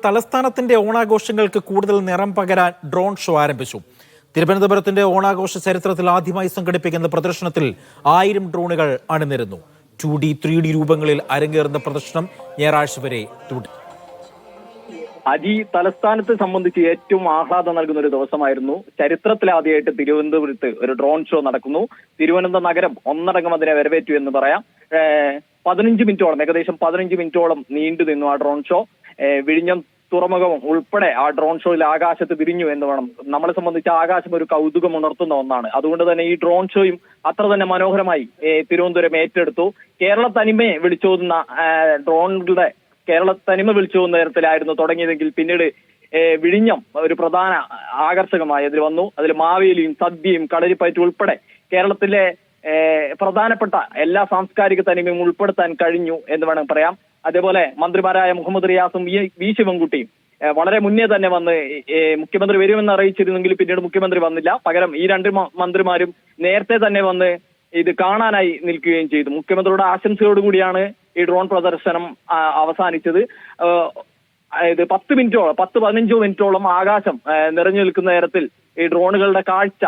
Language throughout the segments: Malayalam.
തലസ്ഥാനത്തിന്റെ ഓണാഘോഷങ്ങൾക്ക് കൂടുതൽ നിറം പകരാൻ ഡ്രോൺ ഷോ ആരംഭിച്ചു. തിരുവനന്തപുരത്തിന്റെ ഓണാഘോഷ ചരിത്രത്തിൽ ആദ്യമായി സംഘടിപ്പിക്കുന്ന പ്രദർശനത്തിൽ 1000 ഡ്രോണുകൾ അണിനിരന്നു. 2D, 3D രൂപങ്ങളിൽ അരങ്ങേറുന്ന പ്രദർശനം ഞായറാഴ്ച വരെ തുടരും. തലസ്ഥാനത്തെ സംബന്ധിച്ച് ഏറ്റവും ആഹ്ലാദം നൽകുന്ന ഒരു ദിവസമായിരുന്നു. ചരിത്രത്തിലാദ്യമായിട്ട് തിരുവനന്തപുരത്ത് ഒരു ഡ്രോൺ ഷോ നടക്കുന്നു. തിരുവനന്തപുരം നഗരം ഒന്നടങ്കം അതിനെ വരവേറ്റു എന്ന് പറയാം. 15 മിനിറ്റോളം, ഏകദേശം 15 മിനിറ്റോളം നീണ്ടു നിന്നു ആ ഡ്രോൺ ഷോ. വിഴിഞ്ഞം തുറമുഖവും ഉൾപ്പെടെ ആ ഡ്രോൺ ഷോയിൽ ആകാശത്ത് വിരിഞ്ഞു എന്ന് വേണം. നമ്മളെ സംബന്ധിച്ച് ആകാശം ഒരു കൗതുകം ഉണർത്തുന്ന ഒന്നാണ്. അതുകൊണ്ട് തന്നെ ഈ ഡ്രോൺ ഷോയും അത്ര തന്നെ മനോഹരമായി തിരുവനന്തപുരം ഏറ്റെടുത്തു. കേരള തനിമയെ വിളിച്ചോതുന്ന ഡ്രോണുകളുടെ കേരള തനിമ വിളിച്ചോതുന്ന തരത്തിലായിരുന്നു തുടങ്ങിയതെങ്കിൽ പിന്നീട് വിഴിഞ്ഞം ഒരു പ്രധാന ആകർഷകമായി അതിൽ വന്നു. അതിൽ മാവേലിയും സദ്യയും കളരിപ്പയറ്റും ഉൾപ്പെടെ കേരളത്തിലെ പ്രധാനപ്പെട്ട എല്ലാ സാംസ്കാരിക തനിമയും ഉൾപ്പെടുത്താൻ കഴിഞ്ഞു എന്ന് വേണം പറയാം. അതേപോലെ മന്ത്രിമാരായ മുഹമ്മദ് റിയാസും വി ശിവൻകുട്ടിയും വളരെ മുന്നേ തന്നെ വന്ന് മുഖ്യമന്ത്രി വരുമെന്ന് അറിയിച്ചിരുന്നെങ്കിൽ പിന്നീട് മുഖ്യമന്ത്രി വന്നില്ല. പകരം ഈ രണ്ട് മന്ത്രിമാരും നേരത്തെ തന്നെ വന്ന് ഇത് കാണാനായി നിൽക്കുകയും ചെയ്തു. മുഖ്യമന്ത്രിയുടെ ആശംസയോടുകൂടിയാണ് ഈ ഡ്രോൺ പ്രദർശനം അവസാനിച്ചത്. ഇത് 10-15 മിനിറ്റോളം ആകാശം നിറഞ്ഞു നിൽക്കുന്ന നേരത്തിൽ ഈ ഡ്രോണുകളുടെ കാഴ്ച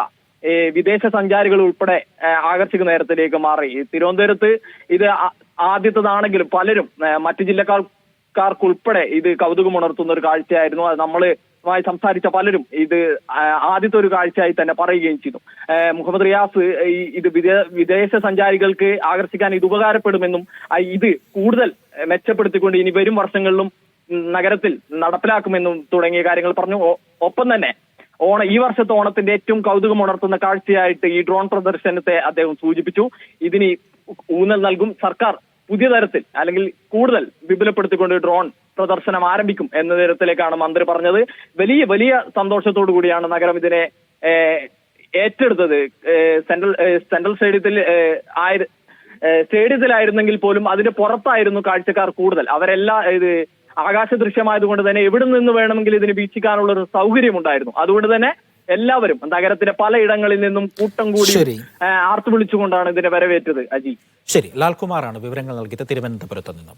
വിദേശ സഞ്ചാരികൾ ഉൾപ്പെടെ ആകർഷിക്കുന്ന നേരത്തിലേക്ക് മാറി. തിരുവനന്തപുരത്ത് ഇത് ആദ്യത്തേതാണെങ്കിലും പലരും മറ്റു ജില്ലക്കാർക്കുൾപ്പെടെ ഇത് കൗതുകമുണർത്തുന്ന ഒരു കാഴ്ചയായിരുന്നു. അത് നമ്മളുമായി സംസാരിച്ച പലരും ഇത് ആദ്യത്തെ ഒരു കാഴ്ചയായി തന്നെ പറയുകയും ചെയ്തു. മുഹമ്മദ് റിയാസ് ഇത് വിദേശ സഞ്ചാരികൾക്ക് ആകർഷിക്കാൻ ഇത് ഉപകാരപ്പെടുമെന്നും ഇത് കൂടുതൽ മെച്ചപ്പെടുത്തിക്കൊണ്ട് ഇനി വരും വർഷങ്ങളിലും നഗരത്തിൽ നടപ്പിലാക്കുമെന്നും തുടങ്ങിയ കാര്യങ്ങൾ പറഞ്ഞു. ഒപ്പം തന്നെ ഈ വർഷത്തെ ഓണത്തിന്റെ ഏറ്റവും കൗതുകമുണർത്തുന്ന കാഴ്ചയായിട്ട് ഈ ഡ്രോൺ പ്രദർശനത്തെ അദ്ദേഹം സൂചിപ്പിച്ചു. ഇതിന് ഊന്നൽ നൽകും സർക്കാർ. പുതിയ തരത്തിൽ അല്ലെങ്കിൽ കൂടുതൽ വിപുലപ്പെടുത്തിക്കൊണ്ട് ഡ്രോൺ പ്രദർശനം ആരംഭിക്കും എന്ന തരത്തിലേക്കാണ് മന്ത്രി പറഞ്ഞത്. വലിയ സന്തോഷത്തോടു കൂടിയാണ് നഗരം ഇതിനെ ഏറ്റെടുത്തത്. സെൻട്രൽ സ്റ്റേഡിയത്തിലായിരുന്നെങ്കിൽ പോലും അതിന് പുറത്തായിരുന്നു കാഴ്ചക്കാർ കൂടുതൽ. അവരെല്ലാം ഇത് ആകാശ ദൃശ്യമായതുകൊണ്ട് തന്നെ എവിടെ നിന്ന് വേണമെങ്കിൽ ഇതിന് വീക്ഷിക്കാനുള്ള ഒരു സൗകര്യമുണ്ടായിരുന്നു. അതുകൊണ്ട് തന്നെ എല്ലാവരും നഗരത്തിന്റെ പലയിടങ്ങളിൽ നിന്നും കൂട്ടം കൂടി ആർത്തു വിളിച്ചുകൊണ്ടാണ് ഇതിനെ വരവേറ്റത്. ശരി, ലാൽകുമാറാണ് വിവരങ്ങൾ നൽകിയത് തിരുവനന്തപുരത്ത് നിന്നും.